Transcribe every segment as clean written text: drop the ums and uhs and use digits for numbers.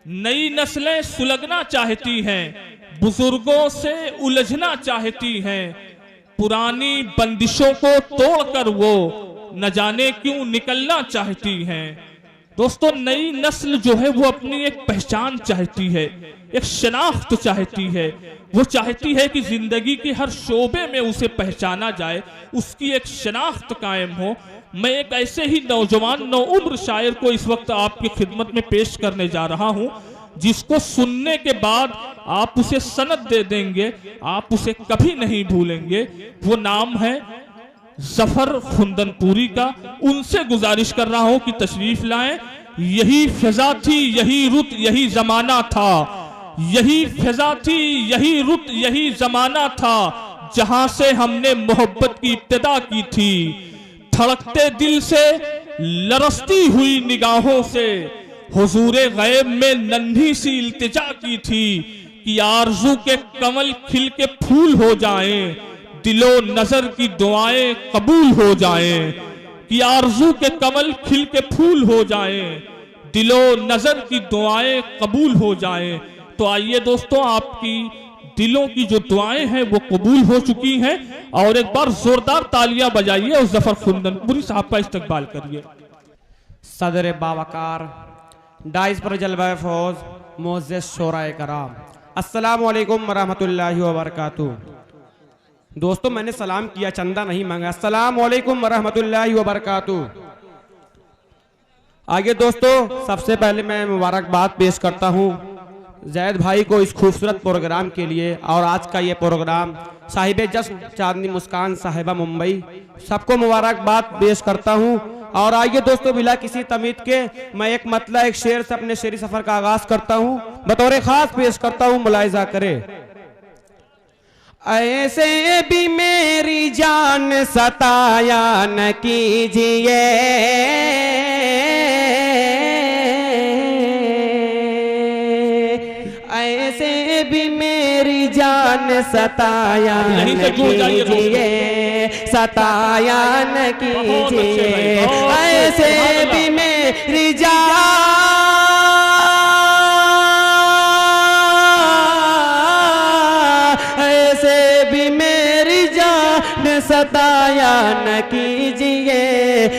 नई नस्लें सुलगना चाहती हैं, बुजुर्गों से उलझना चाहती हैं, पुरानी बंदिशों को तोड़कर वो न जाने क्यों निकलना चाहती हैं। दोस्तों, नई नस्ल जो है वो अपनी एक पहचान चाहती है, एक शनाख्त चाहती है। वो चाहती है कि जिंदगी के हर शोबे में उसे पहचाना जाए, उसकी एक शनाख्त कायम हो। मैं एक ऐसे ही नौजवान नौउम्र शायर को इस वक्त आपकी खिदमत में पेश करने जा रहा हूं, जिसको सुनने के बाद आप उसे सनद दे देंगे, आप उसे कभी नहीं भूलेंगे। वो नाम है जफर खुंदनपुरी का। उनसे गुजारिश कर रहा हूं कि तशरीफ लाएं। यही फिजा थी, यही रुत, यही जमाना था, यही फिजा थी, यही रुत, यही जमाना था, जहां से हमने मोहब्बत की इब्तिदा की थी। धड़कते दिल से, लरसती हुई निगाहों से, हुजूरे गैब में नन्ही सी इल्तिजा की थी कि आरज़ू के कमल खिल के फूल हो जाएं, दिलो नजर की दुआएं कबूल हो जाएं। कि आरज़ू के कमल खिल के फूल हो जाएं, दिलो नजर की दुआएं कबूल हो जाएं। तो आइए दोस्तों, आपकी दिलों की जो दुआएं हैं वो कबूल हो चुकी हैं, और एक बार जोरदार तालियां बजाइए और जफर खुंदनपुरी साहब का इस्तकबाल करिए। सदर बावकार डाइस पर जलवा फौज मोअज़्ज़ज़ शोराए कराम, अस्सलामु अलैकुम वरहमतुल्लाहि वबरकातुहू। दोस्तों, मैंने सलाम किया, चंदा नहीं मांगा। अस्सलामु अलैकुम वरहमतुल्लाहि वबरकातुहू। आगे दोस्तों, सबसे पहले मैं मुबारकबाद पेश करता हूँ जैद भाई को इस खूबसूरत प्रोग्राम के लिए। और आज का ये प्रोग्राम साहिब जश्न चांदनी मुस्कान साहिबा मुंबई, सबको मुबारकबाद पेश करता हूँ। और आइए दोस्तों, बिला किसी तमीद के मैं एक मतला एक शेर से अपने शेरी सफर का आगाज करता हूँ, बतौर खास पेश करता हूँ, मुलाहिजा करे। ऐसे भी मेरी जान सताया न कीजिए, ऐसे भी मेरी जान सताया न कीजिए, सताया न कीजिए, ऐसे भी मेरी जान, ऐसे भी मेरी जान सताया न कीजिए,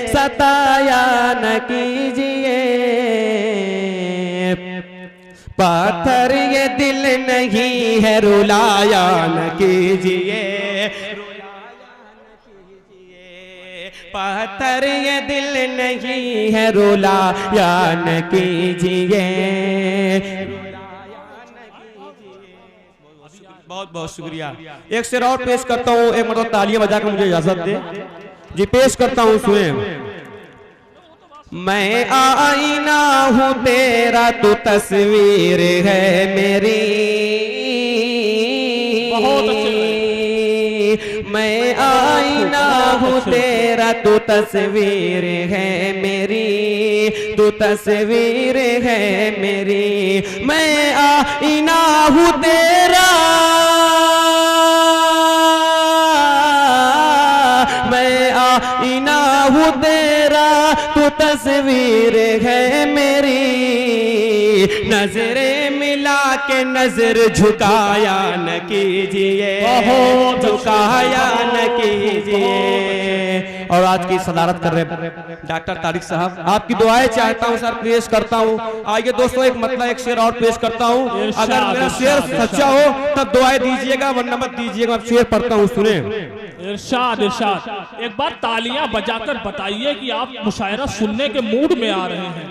सताया न कीजिए। पत्थर ये दिल नहीं है, रुलाया न कीजिए, पत्थर ये दिल नहीं है, रुलाया न कीजिए। बहुत बहुत शुक्रिया। एक शेर और पेश करता हूँ, एक मतलब तालियां बजाकर मुझे इजाजत दे जी। पेश करता हूँ, सुने। मैं आईना हूँ तेरा, तू तस्वीर है मेरी, मैं आईना हूँ तेरा, तू तस्वीर है मेरी, तू तस्वीर है मेरी। मैं आईना हूँ तेरा, मैं आईना हूँ तेरा, तू तस्वीर है मेरी। नजरें मिला के नजर झुकाया न कीजिए, झुकाया न कीजिए। और आज की सदारत कर रहे डॉक्टर तारिक साहब, आपकी दुआएं चाहता हूं सर, पेश करता हूं। आइए दोस्तों, एक मतलब एक शेर और पेश करता हूं। अगर मेरा शेर सच्चा हो तब दुआएं दीजिएगा, वरना मत दीजिएगा। अब शेर पढ़ता हूं, सुने। इरशाद इरशाद। एक बार तालियां बजाकर बताइए कि आप मुशायरा सुनने के मूड में आ रहे हैं।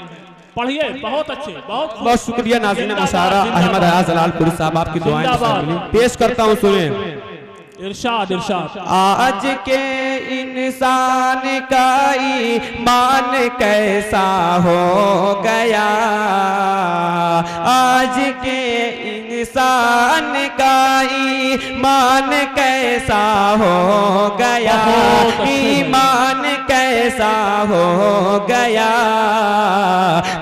पढ़िए, बहुत अच्छे, बहुत बहुत शुक्रिया नाज़रीन मुशायरा अहमद अयाज जलालपुरी साहब, आपकी दुआएं पेश करता हूं, सुने। इरशाद इरशाद। आज के इंसान का ईमान कैसा हो गया, आज के इंसान का ईमान कैसा हो गया, ईमान कैसा हो गया।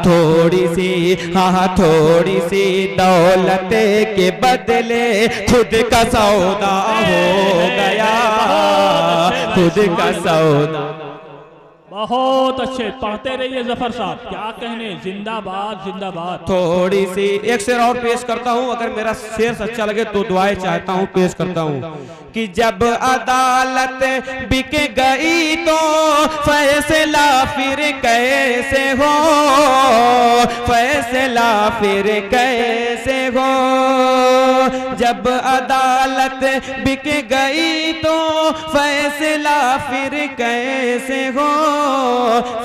थोड़ी सी हाँ थोड़ी सी दौलत के बदले खुद का सौदा हो गया, खुद का सौदा। बहुत अच्छे, पढ़ते रहिए जफर साहब, क्या कहने, जिंदाबाद जिंदाबाद। थोड़ी सी एक शेर और पेश करता हूँ, अगर मेरा शेर सच्चा लगे तो दुआएं चाहता हूँ, पेश करता हूँ कि जब अदालत बिक गई तो फैसला फिर कैसे हो, फैसला फिर कैसे हो, जब अदालत बिक गई तो फैसला फिर कैसे हो,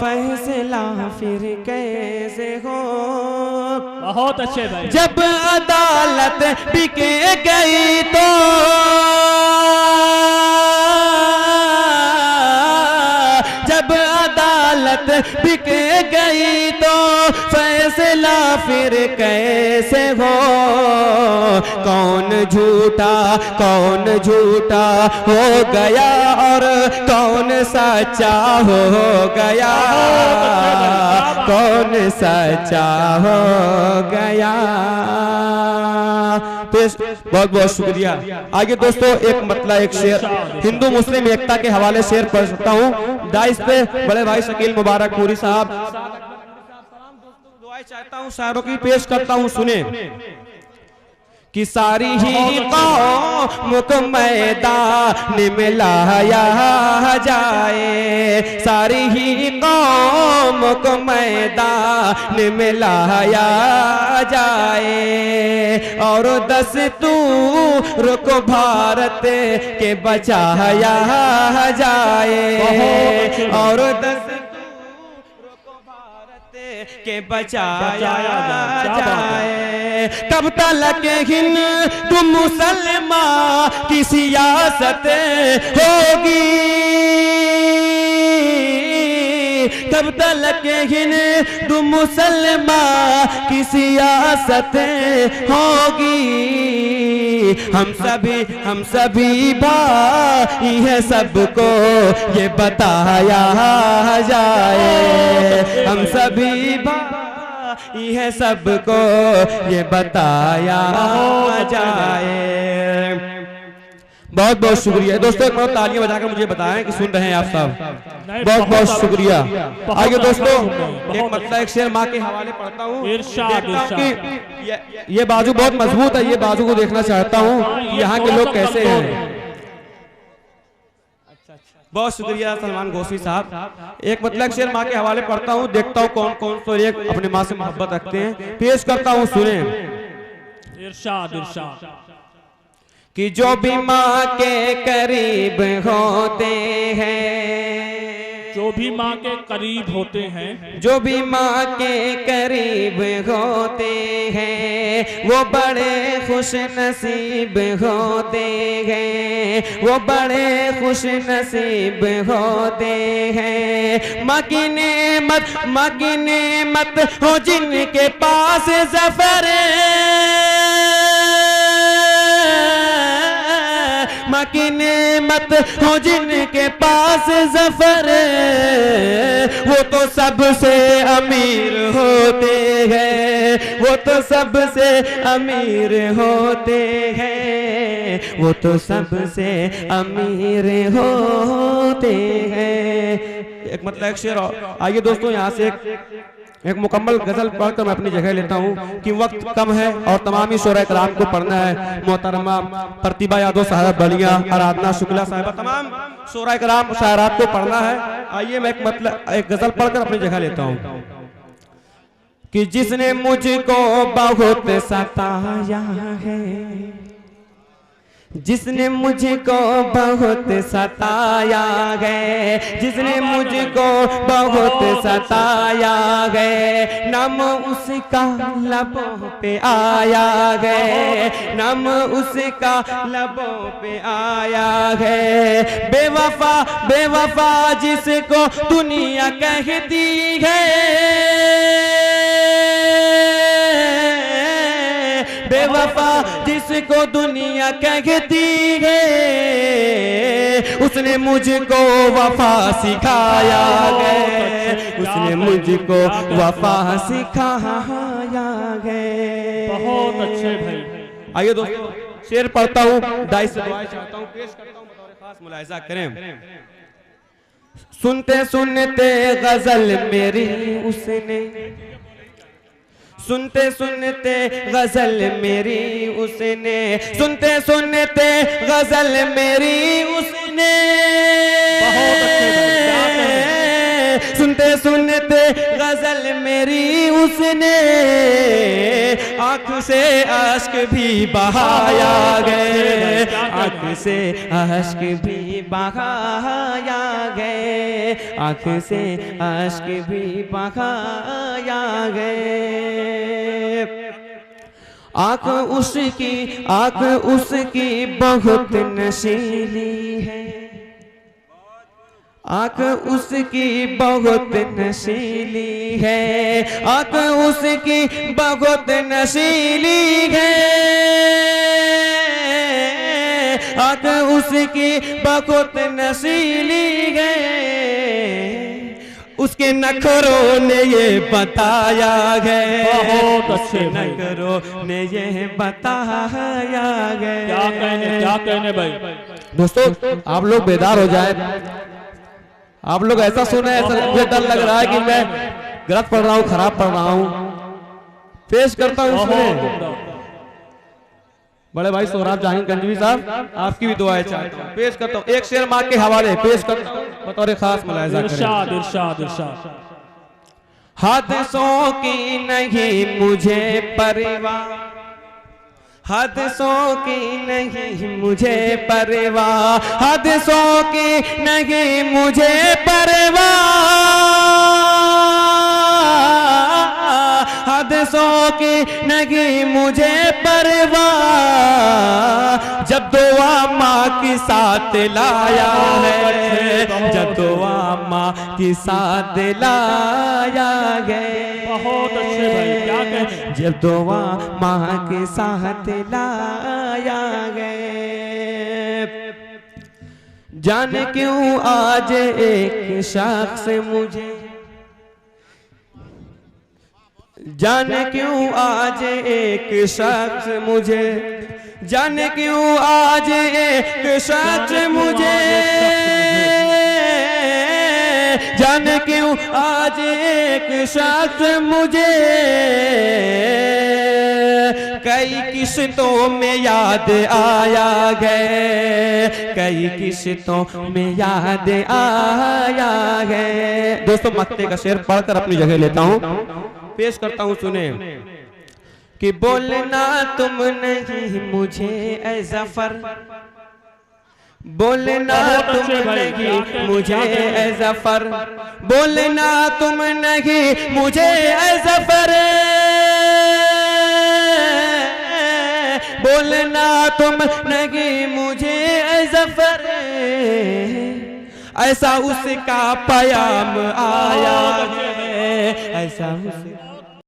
फैसला फिर कैसे हो। बहुत अच्छे भाई। जब अदालत बिक गई तो जब अदालत बिक गई तो फैसला फिर कैसे हो, कौन झूठा हो गया और कौन सच्चा हो गया, कौन सच्चा हो गया। बहुत बहुत शुक्रिया। आगे दोस्तों एक मतलब एक शेर हिंदू मुस्लिम एकता के हवाले शेर पढ़ सकता हूँ। दाइस पे बड़े भाई शकील मुबारक पूरी साहब, दुआएं चाहता हूँ, शायरों की पेश करता हूँ, सुने कि सारी ही कौम को मैदान में लाया जाए, सारी ही कौम को मैदान में लाया जाए और दस्तूर को भारत के बचाया जाए और के बचाया जाए। कब तक हिंदू मुसलमान की सियासत होगी, कब तक हिंदू मुसलमान की सियासत होगी। हम सभी भाई है, सबको ये बताया जाए, हम सभी भाई है, सबको ये बताया जाए। बहुत बहुत शुक्रिया दोस्तों, एक बार तालियां बजाकर मुझे बताएं कि सुन रहे हैं आप सब। बहुत बहुत शुक्रिया। आगे दोस्तों एक मतलब एक शेर माँ के हवाले पढ़ता हूँ। ये बाजू बहुत मजबूत है, ये बाजू को देखना चाहता हूँ यहाँ के लोग कैसे हैं। बहुत शुक्रिया सलमान गोशी साहब। एक मतलब शेर माँ के हवाले पढ़ता हूँ, देखता हूँ कौन कौन तो एक अपनी माँ से मोहब्बत रखते हैं, पेश करता हूँ, सुने। इरशाद इरशाद कि जो भी माँ के करीब होते हैं, जो भी माँ के करीब होते हैं, जो भी माँ के करीब होते हैं, वो बड़े खुश नसीब होते हैं, वो बड़े खुश नसीब होते हैं। माँ की नेमत हो जिनके पास ज़फ़र, माँ की नेमत हो जिनके पास ज़फ़र, वो तो सबसे अमीर होते हैं, वो तो सबसे अमीर होते हैं, वो तो सबसे अमीर होते हैं। एक मतलब एक शेर और। आइए दोस्तों यहाँ से एक मुकम्मल गजल पढ़कर मैं अपनी जगह लेता हूँ कि वक्त कम है और तमाम ही शोरा कराम को पढ़ना है। मोहतरमा प्रतिभा यादव साहब बलिया, आराधना शुक्ला साहबा, तमाम शोरा कराम शायरात को पढ़ना है। आइए मैं एक गजल पढ़कर अपनी जगह लेता हूँ कि जिसने मुझको बहुत सताया है, जिसने मुझको बहुत सताया है, जिसने मुझको बहुत सताया है, नाम उसका लबों पे आया है, नाम उसका लबों पे आया है। बेवफा बेवफा जिसको दुनिया कहती है, बेवफा जिसको दुनिया कहती है, उसने मुझको वफा सिखाया है, उसने मुझको वफा सिखाया है। बहुत अच्छे भाई। आइए दोस्तों शेर पढ़ता हूँ, दाई से दुआ चाहता हूँ, पेश करता हूँ, बतौर खास मुलाहिजा करें सुनते सुनते गजल मेरी उसने, सुनते सुनते गजल मेरी उसने, सुनते सुनते गजल मेरी उसने, सुनते सुनते गजल मेरी उसने, आँख से अश्क भी बहाया गए, आँख से अश्क भी बहाया गए, आँख से अश्क भी बहाया गए। आँख उसकी बहुत नशीली है, आँख उसकी बहुत नशीली है, आँख उसकी बहुत नशीली है, आँख उसकी बहुत नशीली है, उसके नखरों ने ये बताया है, बहुत अच्छे नखरों ने ये बताया है। क्या कहने भाई। दोस्तों आप लोग बेदार हो जाए, आप लोग ऐसा सुने, ऐसा मुझे डर लग रहा है कि मैं गलत पढ़ रहा हूँ, खराब पढ़ रहा हूँ। पेश करता हूँ सुने। बड़े भाई सोहराब जहांगीर गंजवी साहब, आपकी भी दुआएं चाहता हूँ। पेश करता हूँ एक शेर माँ के हवाले पेश करता हूँ, बतौर खास मुलाहिजा करें। इरशाद इरशाद इरशाद। हादसों की नहीं मुझे परवाह, हादसों की नहीं मुझे परवाह, हादसों की नहीं मुझे परवाह, हादसों की नहीं मुझे परवाह, जब दुआ माँ की साथ लाया है, जब दुआ माँ की साथ लाया है। बहुत अच्छे भाई, क्या कहने। जब दुआ माँ के साथ लाया गए, जाने क्यों आज एक शख्स मुझे, जाने क्यों आज एक शख्स मुझे, जाने क्यों आज एक शख्स मुझे, जाने क्यों आज एक शख्स मुझे, कई किश्तों में याद आया गए, कई किश्तों में याद आया गए। दोस्तों मक्ते का शेर पढ़कर अपनी जगह लेता हूँ, पेश करता हूँ सुने। कि बोलना तुम नहीं मुझे ए ज़फ़र, बोलना तुम नहीं मुझे ए ज़फ़र, बोलना तुम नहीं मुझे ए ज़फ़र, बोलना तुम नहीं मुझे ए ज़फ़र, ऐसा उसका पयाम आया है, ऐसा उसका